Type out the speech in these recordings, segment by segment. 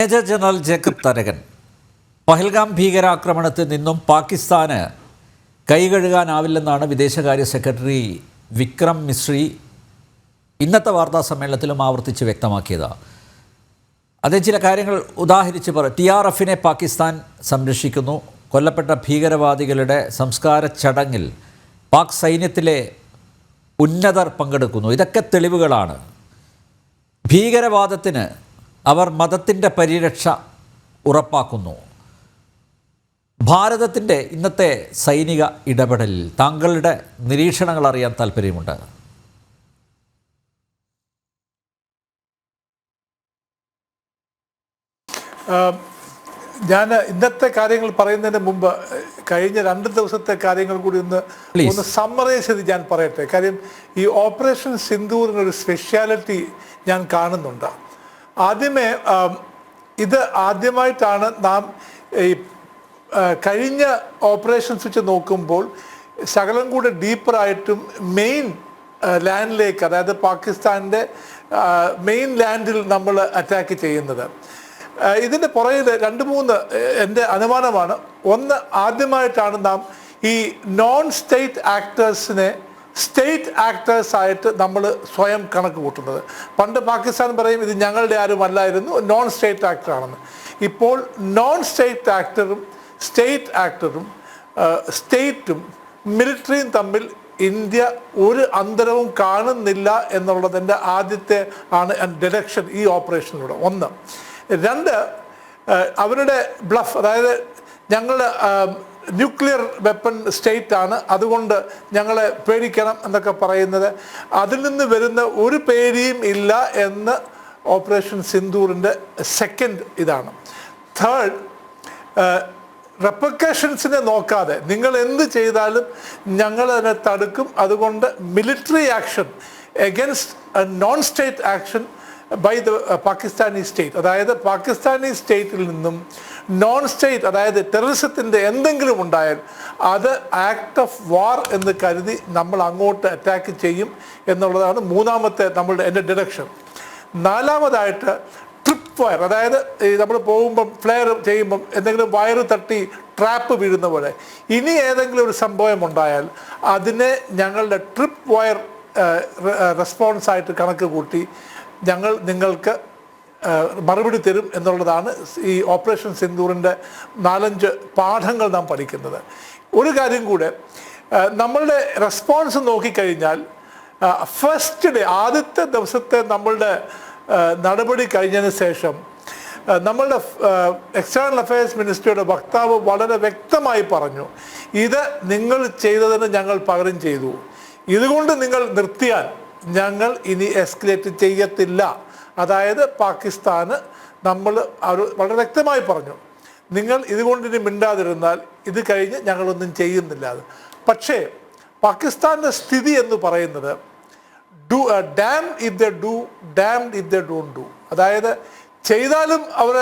Major general Jacob Tharakan Pahalgam ഭീകരാക്രമണത്തിൽ നിന്നും പാകിസ്ഥാന് കൈകഴുകാനാവില്ലെന്നാണ് വിദേശകാര്യ സെക്രട്ടറി വിക്രം മിശ്രി ഇന്നത്തെ വാർത്താ സമ്മേളനത്തിലും ആവർത്തിച്ച് വ്യക്തമാക്കിയത്. അതേ ചില കാര്യങ്ങൾ ഉദാഹരിച്ച് TRFനെ പാകിസ്ഥാൻ സംരക്ഷിക്കുന്നു. കൊല്ലപ്പെട്ട ഭീകരവാദികളുടെ സംസ്കാര ചടങ്ങിൽ പാക് സൈന്യത്തിലെ ഉന്നതർ പങ്കെടുക്കുന്നു. ഇതൊക്കെ തെളിവുകളാണ്. ഭീകരവാദത്തിന് അവർ മതത്തിൻ്റെ പരിരക്ഷ ഉറപ്പാക്കുന്നു. ഭാരതത്തിൻ്റെ ഇന്നത്തെ സൈനിക ഇടപെടലിൽ താങ്കളുടെ നിരീക്ഷണങ്ങൾ അറിയാൻ താല്പര്യമുണ്ട്. ഞാൻ ഇന്നത്തെ കാര്യങ്ങൾ പറയുന്നതിന് മുമ്പ് കഴിഞ്ഞ 2 ദിവസത്തെ കാര്യങ്ങൾ കൂടി ഒന്ന് സമ്മറൈസ് ചെയ്ത് ഞാൻ പറയട്ടെ. കാര്യം ഈ ഓപ്പറേഷൻ സിന്ദൂറിനൊരു സ്പെഷ്യാലിറ്റി ഞാൻ കാണുന്നുണ്ട്. ആദ്യമേ ഇത് ആദ്യമായിട്ടാണ് നാം ഈ കഴിഞ്ഞ ഓപ്പറേഷൻസ് വെച്ച് നോക്കുമ്പോൾ ശകലം കൂടെ ഡീപ്പറായിട്ടും മെയിൻ ലാൻഡിലേക്ക്, അതായത് പാകിസ്ഥാൻ്റെ മെയിൻ ലാൻഡിൽ നമ്മൾ അറ്റാക്ക് ചെയ്യുന്നത്. ഇതിൻ്റെ പുറകിൽ 2-3 എൻ്റെ അനുമാനമാണ്. ഒന്ന്, ആദ്യമായിട്ടാണ് നാം ഈ നോൺ സ്റ്റേറ്റ് ആക്ടേഴ്സിനെ സ്റ്റേറ്റ് ആക്ടേഴ്സായിട്ട് നമ്മൾ സ്വയം കണക്ക് കൂട്ടുന്നത്. പണ്ട് പാകിസ്ഥാൻ പറയും ഇത് ഞങ്ങളുടെ ആരും അല്ലായിരുന്നു, നോൺ സ്റ്റേറ്റ് ആക്ടറാണെന്ന്. ഇപ്പോൾ നോൺ സ്റ്റേറ്റ് ആക്ടറും സ്റ്റേറ്റ് ആക്ടറും സ്റ്റേറ്റും മിലിറ്ററിയും തമ്മിൽ ഇന്ത്യ ഒരു അന്തരവും കാണുന്നില്ല എന്നുള്ളതിൻ്റെ ആദ്യത്തെ ആണ് ഡിഡക്ഷൻ ഈ ഓപ്പറേഷനിലൂടെ. 1. 2, അവരുടെ ബ്ലഫ്, അതായത് ഞങ്ങളുടെ ന്യൂക്ലിയർ വെപ്പൺ സ്റ്റേറ്റ് ആണ്, അതുകൊണ്ട് ഞങ്ങളെ പേടിക്കണം എന്നൊക്കെ പറയുന്നത്, അതിൽ നിന്ന് വരുന്ന ഒരു പേടിയും ഇല്ല എന്ന് ഓപ്പറേഷൻ സിന്ദൂറിൻ്റെ സെക്കൻഡ് ഇതാണ്. 3, റെപ്രിക്കേഷൻസിനെ നോക്കാതെ നിങ്ങൾ എന്ത് ചെയ്താലും ഞങ്ങൾ അതിനെ തടുക്കും, അതുകൊണ്ട് military action against non state action by the Pakistani state, അതായത് പാകിസ്ഥാനി സ്റ്റേറ്റിൽ നിന്നും നോൺ സ്റ്റേറ്റ്, അതായത് ടെററിസത്തിൻ്റെ എന്തെങ്കിലും ഉണ്ടായാൽ അത് ആക്ട് ഓഫ് വാർ എന്ന് കരുതി നമ്മൾ അങ്ങോട്ട് അറ്റാക്ക് ചെയ്യും എന്നുള്ളതാണ് മൂന്നാമത്തെ എൻ്റെ ഡിഡക്ഷൻ. 4മതായിട്ട് ട്രിപ്പ് വയർ, അതായത് നമ്മൾ പോകുമ്പം ഫ്ലെയർ ചെയ്യുമ്പം എന്തെങ്കിലും വയറ് തട്ടി ട്രാപ്പ് വീഴുന്ന പോലെ ഇനി ഏതെങ്കിലും ഒരു സംഭവം ഉണ്ടായാൽ അതിനെ ഞങ്ങളുടെ ട്രിപ്പ് വയർ റെസ്പോൺസായിട്ട് കണക്ക് കൂട്ടി ഞങ്ങൾ നിങ്ങൾക്ക് മറുപടി തരും എന്നുള്ളതാണ് ഈ ഓപ്പറേഷൻ സിന്ദൂറിൻ്റെ 4-5 പാഠങ്ങൾ നാം പഠിക്കുന്നത്. ഒരു കാര്യം കൂടെ, നമ്മളുടെ റെസ്പോൺസ് നോക്കിക്കഴിഞ്ഞാൽ ഫസ്റ്റ് ഡേ, ആദ്യത്തെ ദിവസത്തെ നമ്മളുടെ നടപടി കഴിഞ്ഞതിന് ശേഷം നമ്മളുടെ എക്സ്റ്റേണൽ അഫയേഴ്സ് മിനിസ്ട്രിയുടെ വക്താവ് വളരെ വ്യക്തമായി പറഞ്ഞു, ഇത് നിങ്ങൾ ചെയ്തതിന് ഞങ്ങൾ പകരം ചെയ്തു, ഇതുകൊണ്ട് നിങ്ങൾ നിർത്തിയാൽ ഞങ്ങൾ ഇനി എസ്കലേറ്റ് ചെയ്യത്തില്ല. അതായത് പാകിസ്ഥാന് നമ്മൾ വളരെ വ്യക്തമായി പറഞ്ഞു, നിങ്ങൾ ഇതുകൊണ്ട് ഇനി മിണ്ടാതിരുന്നാൽ ഇത് കഴിഞ്ഞ് ഞങ്ങളൊന്നും ചെയ്യുന്നില്ല. പക്ഷേ പാകിസ്ഥാൻ്റെ സ്ഥിതി എന്ന് പറയുന്നത് dam if they do, damned if they don't do. അതായത് ചെയ്താലും അവർ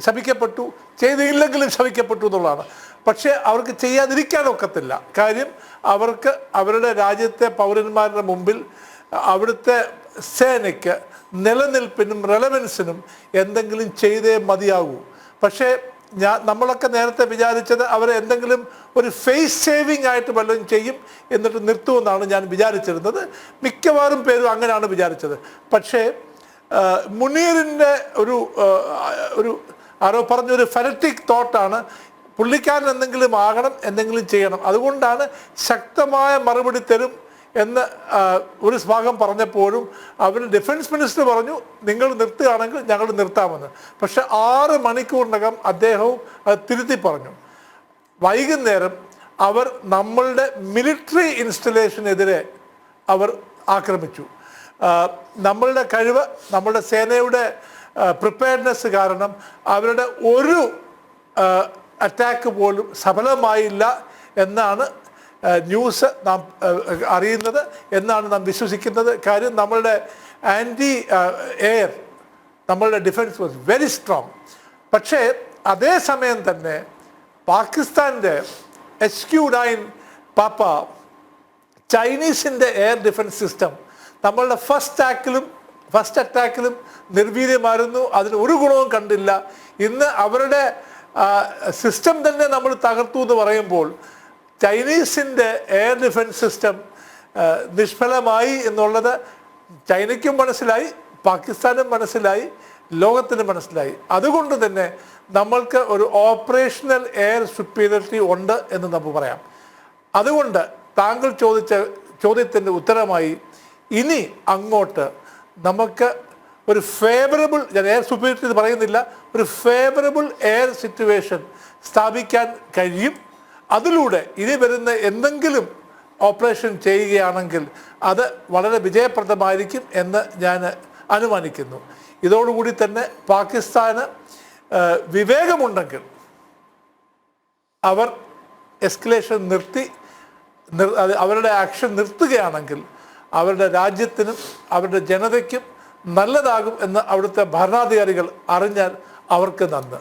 ശപിക്കപ്പെട്ടു, ചെയ്തില്ലെങ്കിലും ശപിക്കപ്പെട്ടു എന്നുള്ളതാണ്. പക്ഷേ അവർക്ക് ചെയ്യാതിരിക്കാനൊക്കത്തില്ല. കാര്യം അവർക്ക് അവരുടെ രാജ്യത്തെ പൗരന്മാരുടെ മുമ്പിൽ അവിടുത്തെ സേനയ്ക്ക് നിലനിൽപ്പിനും റെലവൻസിനും എന്തെങ്കിലും ചെയ്തേ മതിയാകൂ. പക്ഷേ നമ്മളൊക്കെ നേരത്തെ വിചാരിച്ചത് അവർ എന്തെങ്കിലും ഒരു ഫേസ് സേവിങ് ആയിട്ട് വല്ലതും ചെയ്യും എന്നിട്ട് നിർത്തുമെന്നാണ് ഞാൻ വിചാരിച്ചിരുന്നത്. മിക്കവാറും പേരും അങ്ങനെയാണ് വിചാരിച്ചത്. പക്ഷേ മുനീറിൻ്റെ ഒരു ആരോ പറഞ്ഞൊരു ഫെനറ്റിക് തോട്ടാണ്, പുള്ളിക്കാരൻ എന്തെങ്കിലും ആകണം, എന്തെങ്കിലും ചെയ്യണം, അതുകൊണ്ടാണ് ശക്തമായ മറുപടി തരും എന്ന് ഒരു ഭാഗം പറഞ്ഞപ്പോഴും അവർ ഡിഫൻസ് മിനിസ്റ്റർ പറഞ്ഞു നിങ്ങൾ നിർത്തുകയാണെങ്കിൽ ഞങ്ങൾ നിർത്താമെന്ന്. പക്ഷെ 6 മണിക്കൂറിനകം അദ്ദേഹവും അത് തിരുത്തി പറഞ്ഞു. വൈകുന്നേരം അവർ നമ്മളുടെ മിലിറ്ററി ഇൻസ്റ്റലേഷനെതിരെ അവർ ആക്രമിച്ചു. നമ്മളുടെ കഴിവ്, നമ്മളുടെ സേനയുടെ പ്രിപ്പയർനെസ് കാരണം അവരുടെ ഒരു അറ്റാക്ക് പോലും സഫലമായില്ല എന്നാണ് ന്യൂസ് നാം അറിയുന്നത്, എന്നാണ് നാം വിശ്വസിക്കുന്നത്. കാര്യം നമ്മളുടെ ആൻറ്റി എയർ, നമ്മളുടെ ഡിഫൻസ് വാസ് വെരി സ്ട്രോങ്. പക്ഷേ അതേസമയം തന്നെ പാകിസ്ഥാൻ്റെ HQ-9 പാപ്പ ചൈനീസിൻ്റെ എയർ ഡിഫൻസ് സിസ്റ്റം നമ്മളുടെ ഫസ്റ്റ് ടാക്കിലും ഫസ്റ്റ് അറ്റാക്കിലും നിർവീര്യമായിരുന്നു, അതിന് ഒരു ഗുണവും കണ്ടില്ല. ഇന്ന് അവരുടെ സിസ്റ്റം തന്നെ നമ്മൾ തകർത്തു എന്ന് പറയുമ്പോൾ ചൈനീസിൻ്റെ എയർ ഡിഫൻസ് സിസ്റ്റം നിഷ്ഫലമായി എന്നുള്ളത് ചൈനയ്ക്കും മനസ്സിലായി, പാകിസ്ഥാനും മനസ്സിലായി, ലോകത്തിന് മനസ്സിലായി. അതുകൊണ്ട് തന്നെ നമ്മൾക്ക് ഒരു ഓപ്പറേഷണൽ എയർ സുപ്പീരിയറിറ്റി ഉണ്ട് എന്ന് നമുക്ക് പറയാം. അതുകൊണ്ട് താങ്കൾ ചോദിച്ച ചോദ്യത്തിൻ്റെ ഉത്തരമായി ഇനി അങ്ങോട്ട് നമുക്ക് ഒരു ഫേവറബിൾ, ഞാൻ എയർ സുപ്പീരിയറിറ്റി എന്ന് പറയുന്നില്ല, ഒരു ഫേവറബിൾ എയർ സിറ്റുവേഷൻ സ്ഥാപിക്കാൻ കഴിയും. അതിലൂടെ ഇനി വരുന്ന എന്തെങ്കിലും ഓപ്പറേഷൻ ചെയ്യുകയാണെങ്കിൽ അത് വളരെ വിജയപ്രദമായിരിക്കും എന്ന് ഞാൻ അനുമാനിക്കുന്നു. ഇതോടുകൂടി തന്നെ പാകിസ്ഥാന് വിവേകമുണ്ടെങ്കിൽ അവർ എസ്കലേഷൻ നിർത്തി അവരുടെ ആക്ഷൻ നിർത്തുകയാണെങ്കിൽ അവരുടെ രാജ്യത്തിനും അവരുടെ ജനതയ്ക്കും നല്ലതാകും എന്ന് അവിടുത്തെ ഭരണാധികാരികൾ അറിഞ്ഞാൽ അവർക്ക് നന്ന്.